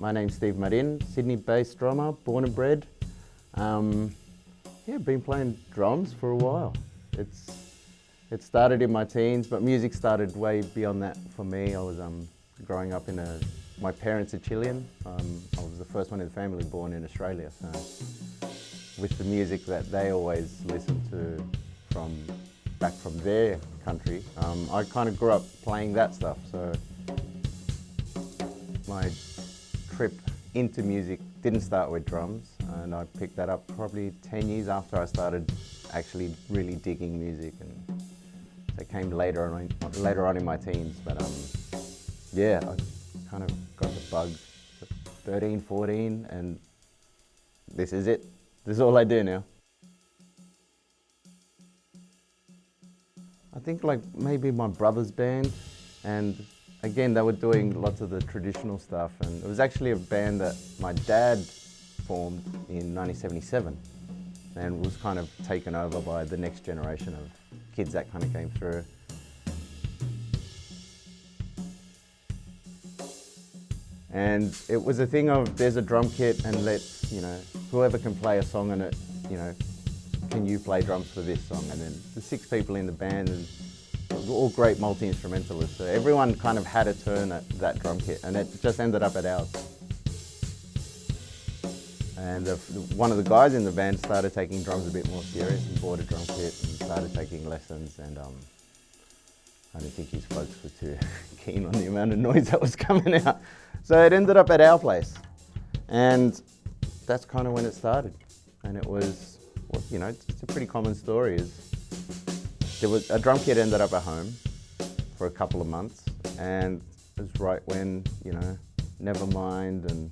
My name's Steve Marin, Sydney-based drummer, born and bred. Been playing drums for a while. It started in my teens, but music started way beyond that for me. I was growing up my parents are Chilean. I was the first one in the family born in Australia. So with the music that they always listened to back from their country, I kind of grew up playing that stuff. So my trip into music didn't start with drums, and I picked that up probably 10 years after I started actually really digging music, and it came later on in my teens. But I kind of got the bug at 13, 14, and this is it. This is all I do now. I think like maybe my brother's band, and again, they were doing lots of the traditional stuff, and it was actually a band that my dad formed in 1977 and was kind of taken over by the next generation of kids that kind of came through. And it was a thing of, there's a drum kit and whoever can play a song on it, can you play drums for this song? And then the 6 people in the band, and all great multi-instrumentalists. So everyone kind of had a turn at that drum kit, and it just ended up at ours. And one of the guys in the band started taking drums a bit more serious and bought a drum kit and started taking lessons, and I don't think his folks were too keen on the amount of noise that was coming out. So it ended up at our place, and that's kind of when it started. And it was, it's a pretty common story. There was a drum kit ended up at home for a couple of months, and it was right when, Nevermind and,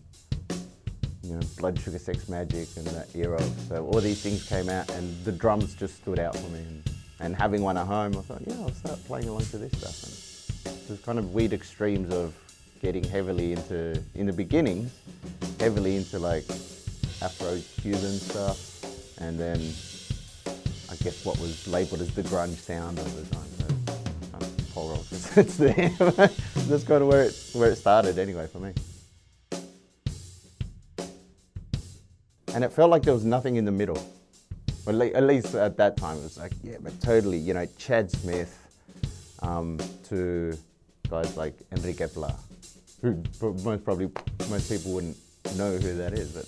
Blood Sugar Sex Magic and that era. So all these things came out, and the drums just stood out for me. And having one at home, I thought, I'll start playing along to this stuff. And it was kind of weird extremes of getting heavily into, in the beginnings, heavily into like Afro-Cuban stuff, and then I guess what was labelled as the grunge sound of the time. So kind of polar opposites there. That's kind of where it started anyway for me. And it felt like there was nothing in the middle. Well, at least at that time, it was like, but totally, Chad Smith to guys like Enrique Pla, who most people wouldn't know who that is, but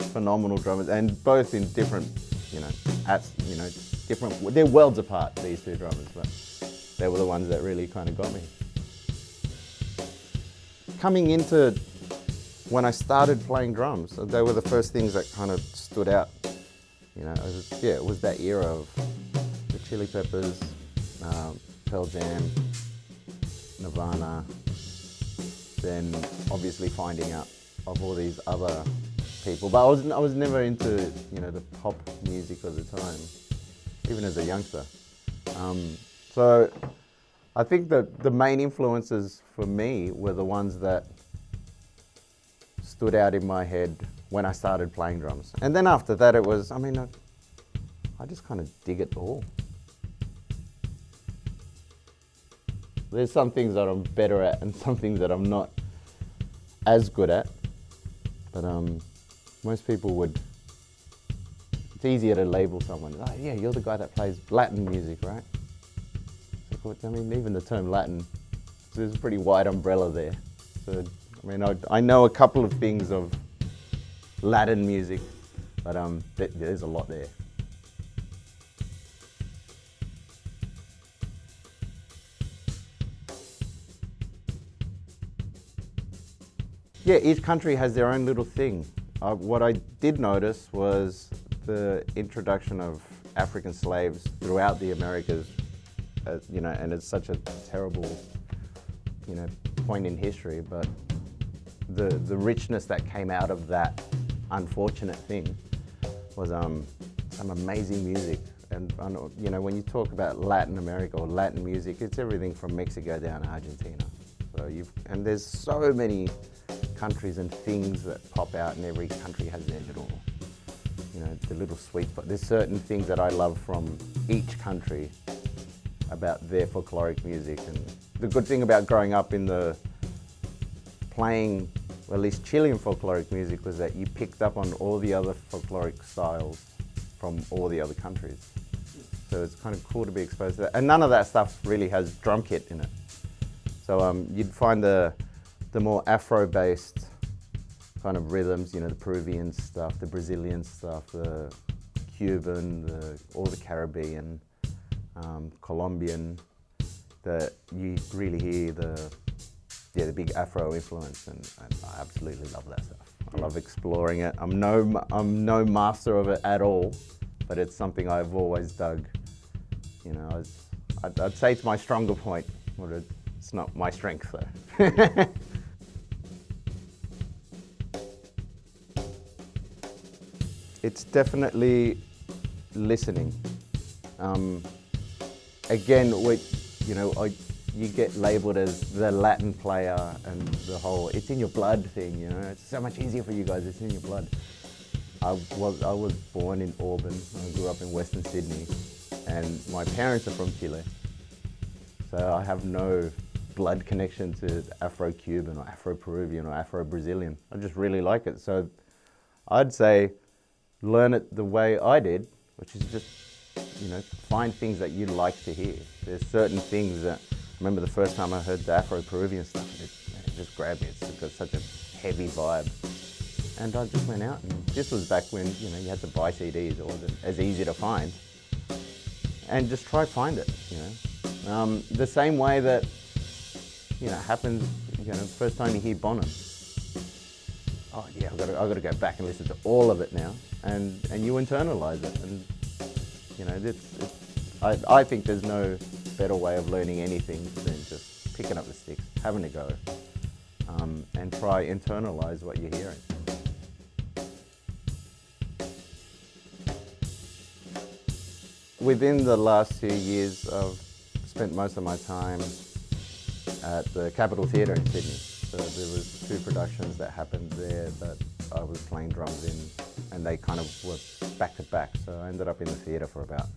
phenomenal drummers, and both in different, different. They're worlds apart, these 2 drummers, but they were the ones that really kind of got me. Coming into when I started playing drums, they were the first things that kind of stood out. It was that era of the Chili Peppers, Pearl Jam, Nirvana, then obviously finding out of all these other people. But I was never into, the pop music of the time, even as a youngster. So I think that the main influences for me were the ones that stood out in my head when I started playing drums. And then after that it was, I just kind of dig it all. There's some things that I'm better at and some things that I'm not as good at. But most people would, it's easier to label someone, you're the guy that plays Latin music, right? Even the term Latin, there's a pretty wide umbrella there. So, I know a couple of things of Latin music, but there's a lot there. Yeah, each country has their own little thing. What I did notice was the introduction of African slaves throughout the Americas, and it's such a terrible, point in history, but the richness that came out of that unfortunate thing was some amazing music. And when you talk about Latin America or Latin music, it's everything from Mexico down to Argentina. So and there's so many countries and things that pop out, and every country has their little, the little sweet spot. There's certain things that I love from each country about their folkloric music. And the good thing about growing up in the playing at least Chilean folkloric music, was that you picked up on all the other folkloric styles from all the other countries. So it's kind of cool to be exposed to that. And none of that stuff really has drum kit in it. So you'd find the more Afro-based kind of rhythms, you know, the Peruvian stuff, the Brazilian stuff, the Cuban, all the Caribbean, Colombian, that you really hear the big Afro influence, and I absolutely love that stuff. I love exploring it. I'm no master of it at all, but it's something I've always dug. You know, I'd say it's my stronger point, but it's not my strength though. It's definitely listening. Again, you get labelled as the Latin player and the whole "it's in your blood" thing. You know, it's so much easier for you guys. It's in your blood. I was born in Auburn. I grew up in Western Sydney, and my parents are from Chile. So I have no blood connection to Afro-Cuban or Afro-Peruvian or Afro-Brazilian. I just really like it. So I'd say learn it the way I did, which is just, you know, find things that you like to hear. There's certain things that, I remember the first time I heard the Afro-Peruvian stuff, it just grabbed me. It's got such a heavy vibe. And I just went out, and this was back when, you know, you had to buy CDs. It wasn't as easy to find. And just try to find it, you know. The same way that, you know, happens, you know, first time you hear Bonham. Oh yeah, I've got to go back and listen to all of it now. And you internalize it. And, you know, I think there's no better way of learning anything than just picking up the sticks, having a go, and try internalize what you're hearing. Within the last few years, I've spent most of my time at the Capitol Theatre in Sydney. So there was 2 productions that happened there that I was playing drums in, and they kind of were back to back. So I ended up in the theatre for about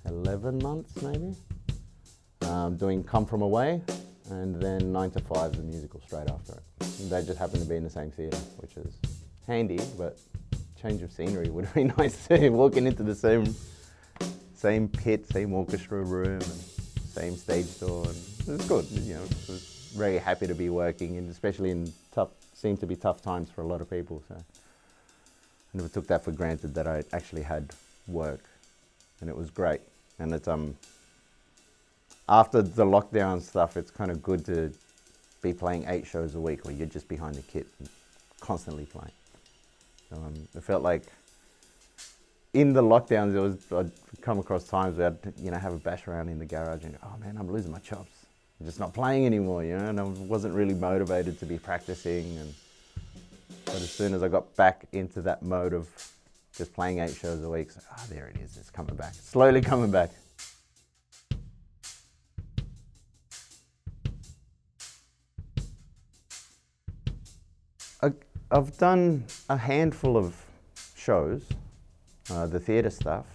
11 months maybe, doing Come From Away, and then 9 to 5, the musical straight after it. And they just happened to be in the same theatre, which is handy, but change of scenery would be nice too. Walking into the same pit, same orchestra room, and same stage door, and it was good. You know, I was very happy to be working, and especially in seemed to be tough times for a lot of people. So I never took that for granted that I actually had work, and it was great. And it's after the lockdown stuff, it's kind of good to be playing 8 shows a week where you're just behind the kit and constantly playing. So it felt like in the lockdowns, I'd come across times where I'd, you know, have a bash around in the garage and go, oh man, I'm losing my chops. I'm just not playing anymore, you know, and I wasn't really motivated to be practicing. But as soon as I got back into that mode of just playing 8 shows a week, it's like, oh, there it is, it's coming back, it's slowly coming back. I've done a handful of shows, the theatre stuff,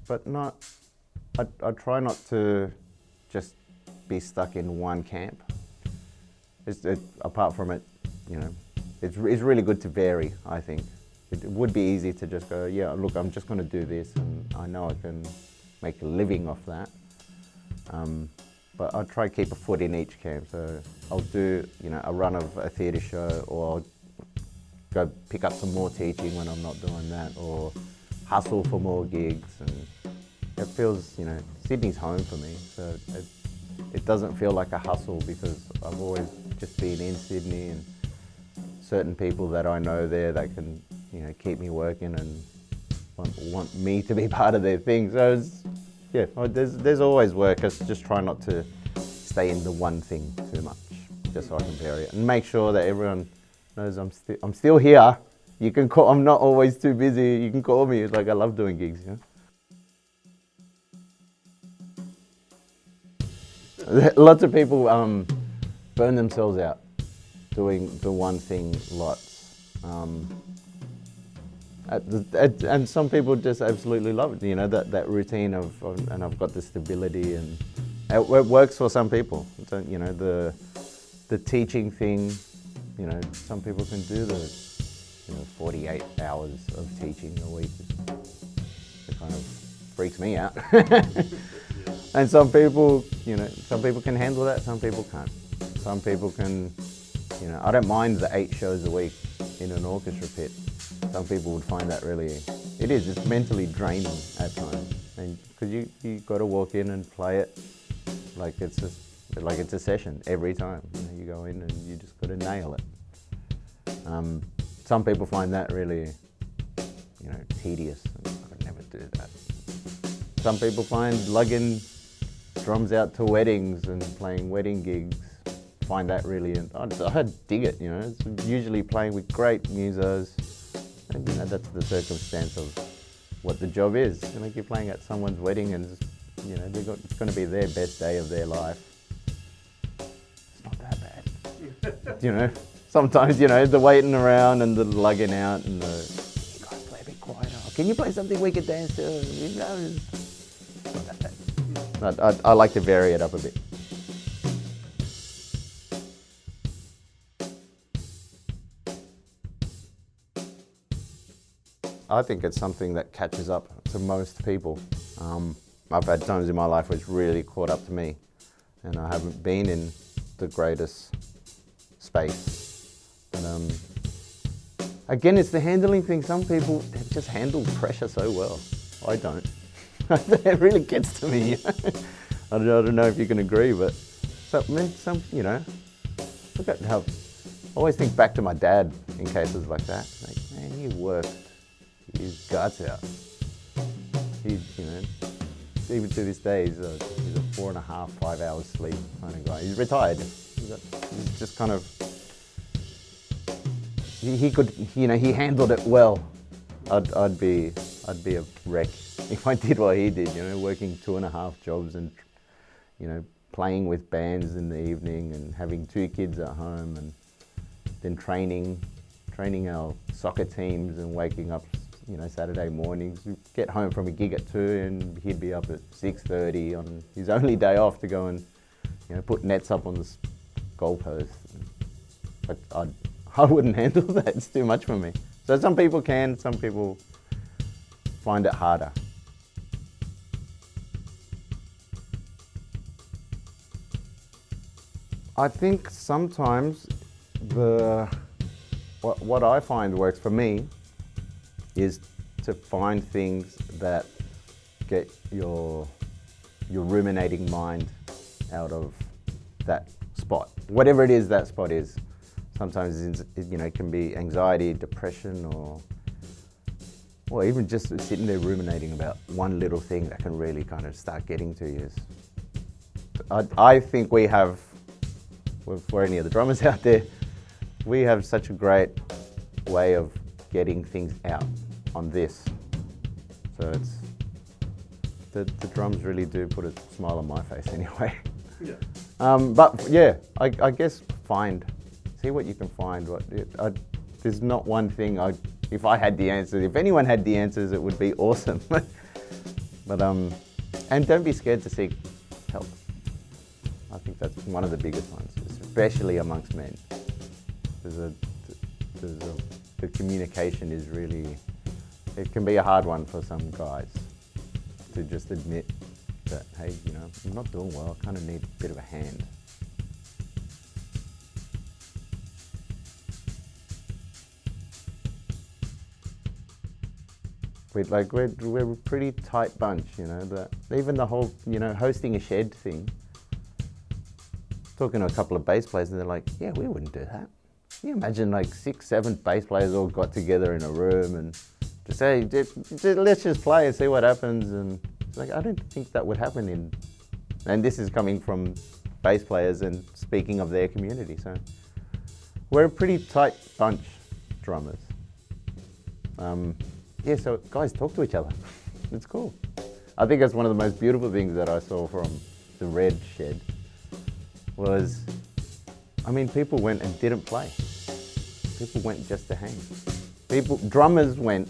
but I try not to just be stuck in one camp. Apart from it, you know, it's really good to vary, I think. It would be easy to just go, yeah, look, I'm just going to do this, and I know I can make a living off that. But I try to keep a foot in each camp. So I'll do, you know, a run of a theatre show, or I'll go pick up some more teaching when I'm not doing that, or hustle for more gigs. And it feels, you know, Sydney's home for me. So it doesn't feel like a hustle, because I've always just been in Sydney, and certain people that I know there that can, you know, keep me working and want me to be part of their thing. So yeah, there's always work. I just try not to stay in the one thing too much, just so I can vary it and make sure that everyone knows I'm still here. You can call. I'm not always too busy. You can call me. It's like I love doing gigs. You know? Lots of people burn themselves out doing the one thing lots. And some people just absolutely love it, you know, that routine of and I've got the stability, and it works for some people. So, you know, the teaching thing you know, some people can do the, 48 hours of teaching a week. It kind of freaks me out. And some people, some people can handle that, some people can't. Some people can, I don't mind the 8 shows a week in an orchestra pit. Some people would find that really, it's mentally draining at times. And because you got to walk in and play it like it's a session every time. You go in and you just got to nail it. Some people find that really, tedious. I could never do that. Some people find lugging drums out to weddings and playing wedding gigs, find that really, I dig it, It's usually playing with great musos, and that's the circumstance of what the job is. You're playing at someone's wedding and, it's going to be their best day of their life. It's not that bad. Sometimes, the waiting around and the lugging out and the, you guys play a bit quieter. Can you play something we could dance to? It's not that bad. I like to vary it up a bit. I think it's something that catches up to most people. I've had times in my life where it's really caught up to me, and I haven't been in the greatest space. But again, it's the handling thing. Some people just handle pressure so well. I don't. It really gets to me. I don't know if you can agree, but look at how, I always think back to my dad in cases like that. Like, man, he worked his guts out. Even to this day, he's a 4.5, 5 hours sleep kind of guy. He's retired. He's just kind of, he could, he handled it well. I'd be a wreck if I did what he did, working 2.5 jobs and, playing with bands in the evening and having 2 kids at home and then training our soccer teams and waking up, Saturday mornings. We'd get home from a gig at 2 and he'd be up at 6:30 on his only day off to go and, put nets up on the goalpost. But I wouldn't handle that, it's too much for me. So some people can, some people find it harder. I think sometimes what I find works for me is to find things that get your ruminating mind out of that spot. Whatever it is that spot is. Sometimes it can be anxiety, depression, or even just sitting there ruminating about one little thing that can really kind of start getting to you. I think we have, for any of the drummers out there, we have such a great way of getting things out on this. So it's, the drums really do put a smile on my face anyway. Yeah. But yeah, I guess see what you can find. There's not one thing, if I had the answers, if anyone had the answers, it would be awesome. But, and don't be scared to seek help. I think that's one of the biggest ones, especially amongst men. The communication is really, it can be a hard one for some guys to just admit that, hey, I'm not doing well, I kind of need a bit of a hand. We're a pretty tight bunch, even the whole, hosting a shed thing. Talking to a couple of bass players and they're like, yeah, we wouldn't do that. Can you imagine 6, 7 bass players all got together in a room and just say, let's just play and see what happens. And it's like, I don't think that would happen and this is coming from bass players and speaking of their community. So we're a pretty tight bunch, drummers. Yeah, so guys talk to each other. It's cool. I think that's one of the most beautiful things that I saw from the Red Shed was, people went and didn't play. People went just to hang. Drummers went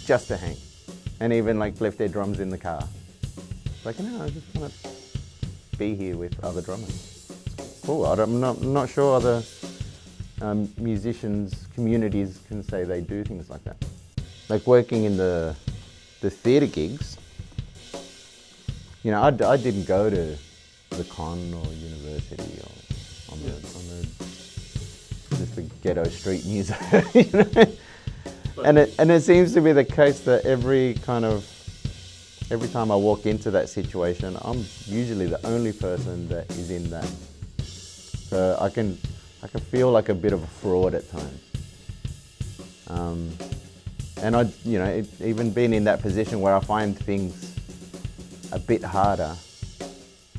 just to hang. And even left their drums in the car. No, I just want to be here with other drummers. It's cool. I'm not sure musicians, communities can say they do things like that. Like working in the theatre gigs, you know, I didn't go to the con or university or on the just the ghetto street music, you know? And it seems to be the case that every time I walk into that situation, I'm usually the only person that is in that. So I can feel like a bit of a fraud at times. And even being in that position where I find things a bit harder,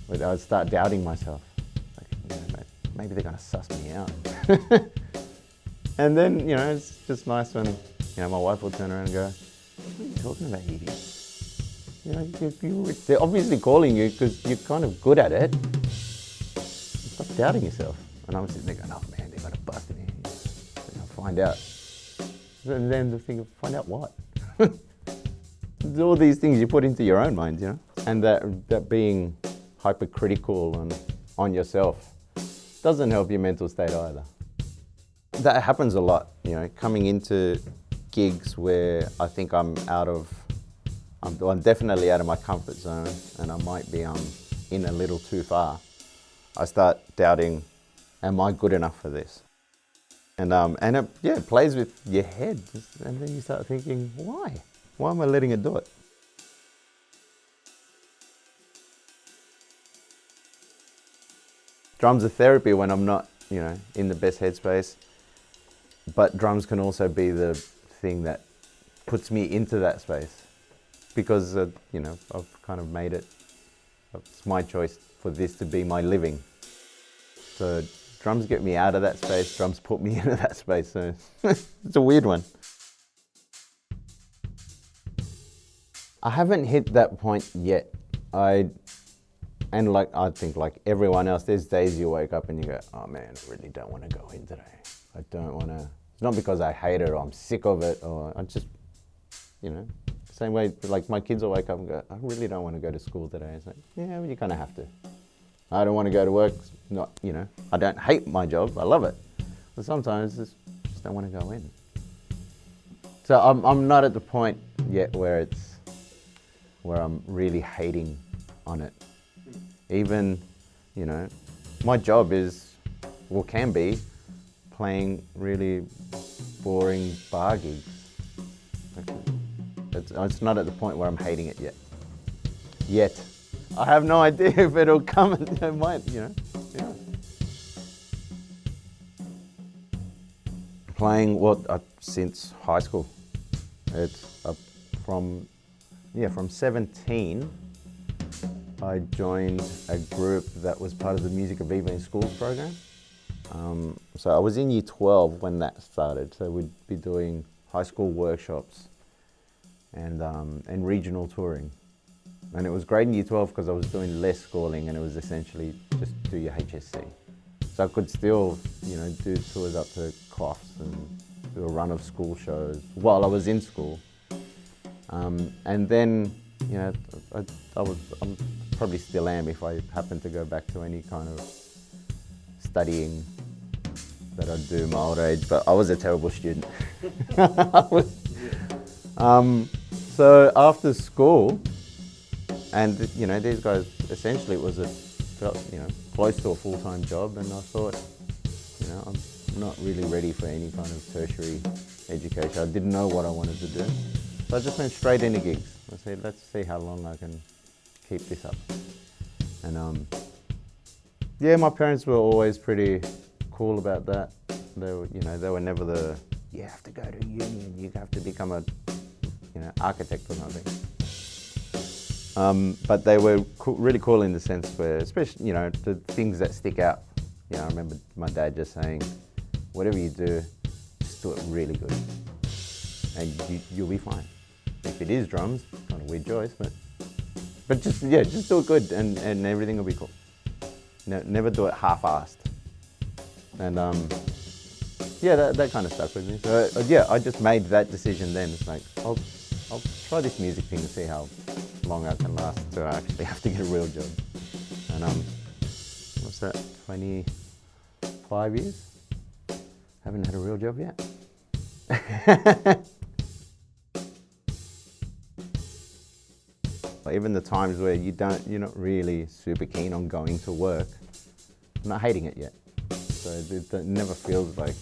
where I start doubting myself. Like, you know, maybe they're gonna suss me out. And then, you know, it's just nice when, you know, my wife will turn around and go, "What are you talking about, idiot? You know, they're obviously calling you because you're kind of good at it. Stop doubting yourself." And I'm sitting there going, "Oh man, they're gonna bust me. They're gonna find out." And then the thing of, find out what? There's all these things you put into your own mind, you know? And that being hypercritical and on yourself doesn't help your mental state either. That happens a lot, you know, coming into gigs where I think I'm definitely out of my comfort zone and I might be in a little too far. I start doubting, am I good enough for this? And it plays with your head, and then you start thinking, why? Why am I letting it do it? Drums are therapy when I'm not, you know, in the best headspace, but drums can also be the thing that puts me into that space because, you know, I've kind of made it, it's my choice for this to be my living. So drums get me out of that space, drums put me into that space, so it's a weird one. I haven't hit that point yet. I think like everyone else, there's days you wake up and you go, "Oh man, I really don't want to go in today. I don't want to." It's not because I hate it or I'm sick of it or I just, you know, same way like my kids will wake up and go, "I really don't want to go to school today." It's like, yeah, well, you kind of have to. I don't want to go to work. Not, you know, I don't hate my job. I love it, but sometimes just don't want to go in. So I'm not at the point yet where I'm really hating on it. Even, you know, my job is, well, can be, playing really boring bar gigs. It's not at the point where I'm hating it yet. I have no idea if it'll come, and it might, you know. Yeah. Playing since high school. It's from 17. I joined a group that was part of the Music of Viva in Schools program. So I was in year 12 when that started. So we'd be doing high school workshops and regional touring. And it was great in year 12 because I was doing less schooling and it was essentially just do your HSC. So I could still, you know, do tours up to Coffs and do a run of school shows while I was in school. And then, you know, I'm probably still am if I happen to go back to any kind of studying that I'd do in my old age, but I was a terrible student. So after school, and you know, these guys, essentially it was felt, you know, close to a full-time job, and I thought, you know, I'm not really ready for any kind of tertiary education. I didn't know what I wanted to do. So I just went straight into gigs. I said, let's see how long I can keep this up. And yeah, my parents were always pretty cool about that. They were, you know, they were never you have to go to uni and you have to become a, you know, architect or something. But they were really cool in the sense where, especially, you know, the things that stick out. You know, I remember my dad just saying, whatever you do, just do it really good. And you'll be fine. If it is drums, kind of weird choice, but just do it good and everything will be cool. Never do it half-assed. And yeah, that kind of stuck with me. So yeah, I just made that decision then. It's like, I'll try this music thing to see how long I can last until I actually have to get a real job. And what's that, 25 years? Haven't had a real job yet. Even the times where you're not really super keen on going to work, I'm not hating it yet. So it never feels like,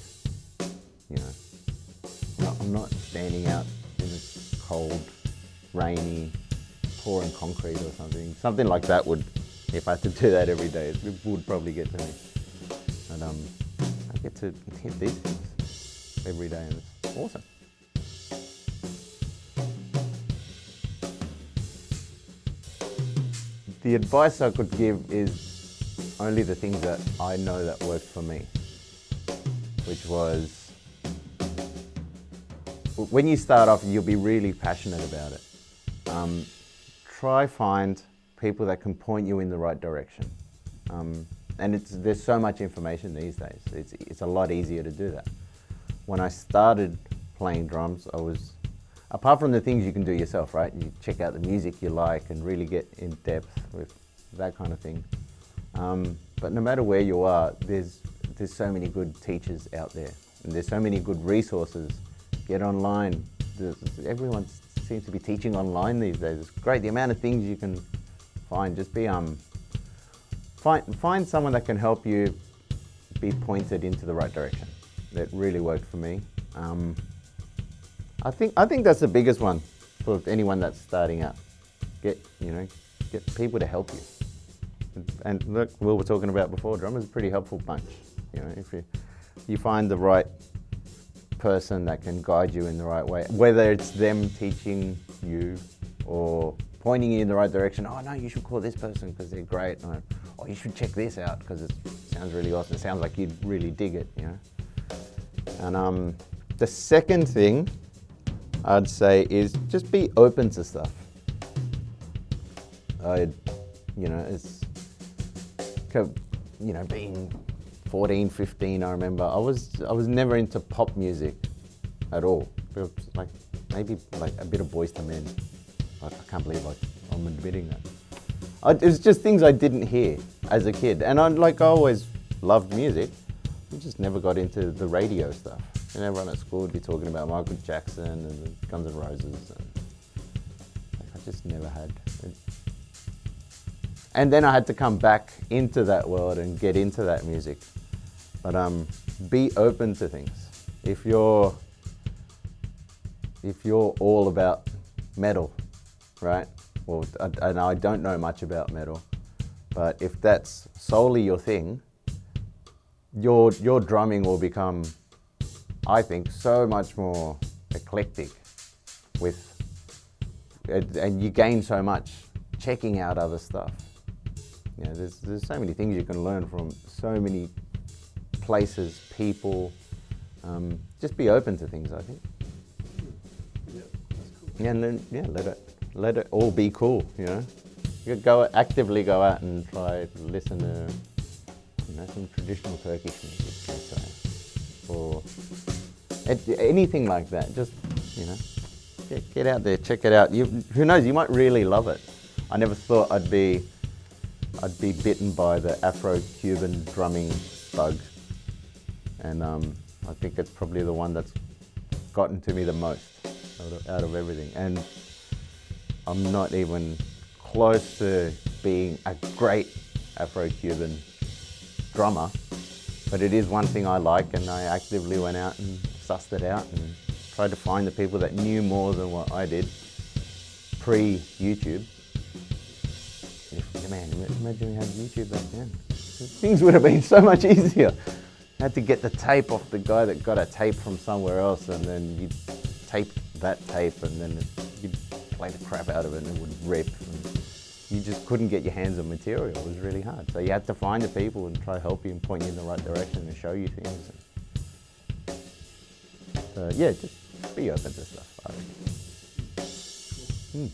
I'm not standing out in a cold, rainy, pouring concrete or something. Something like that would, if I had to do that every day, it would probably get to me. And I get to hit these things every day, and it's awesome. The advice I could give is only the things that I know that worked for me, which was, when you start off, you'll be really passionate about it. Try find people that can point you in the right direction. And there's so much information these days. It's a lot easier to do that. When I started playing drums, apart from the things you can do yourself, right? You check out the music you like and really get in depth with that kind of thing. But no matter where you are, there's so many good teachers out there, and there's so many good resources. Get online. Everyone seems to be teaching online these days. It's great, the amount of things you can find. Just be find someone that can help you be pointed into the right direction. That really worked for me. I think that's the biggest one for anyone that's starting out. Get people to help you. And look, we were talking about before, drummers are a pretty helpful bunch. If you find the right person that can guide you in the right way, whether it's them teaching you or pointing you in the right direction. Oh no, you should call this person because they're great. Or you should check this out because it sounds really awesome. It sounds like you'd really dig it, And the second thing I'd say is just be open to stuff. Being 14, 15, I remember, I was never into pop music at all. It was maybe a bit of Boys to Men. I can't believe I'm admitting that. It was just things I didn't hear as a kid. And I always loved music. I just never got into the radio stuff. And everyone at school would be talking about Michael Jackson and Guns N' Roses. And I just never had. And then I had to come back into that world and get into that music. But be open to things. If you're all about metal, right? Well, and I don't know much about metal, but if that's solely your thing, your drumming will become, I think, so much more eclectic and you gain so much checking out other stuff. There's so many things you can learn from so many places, people. Just be open to things, I think. Yeah, that's cool. Yeah, and then let it all be cool. You actively go out and try to listen to some traditional Turkish music, let's say, or anything like that. Just get out there, check it out. Who knows? You might really love it. I never thought I'd be bitten by the Afro-Cuban drumming bug, and I think it's probably the one that's gotten to me the most out of everything. And I'm not even close to being a great Afro-Cuban drummer, but it is one thing I like, and I actively went out and sussed it out and tried to find the people that knew more than what I did pre-YouTube. Man, imagine we had YouTube back then. Things would have been so much easier. I had to get the tape off the guy that got a tape from somewhere else, and then you'd tape that tape, and then you'd play the crap out of it and it would rip. And you just couldn't get your hands on material. It was really hard. So you had to find the people and try to help you and point you in the right direction and show you things. So yeah, just be open to stuff, I think.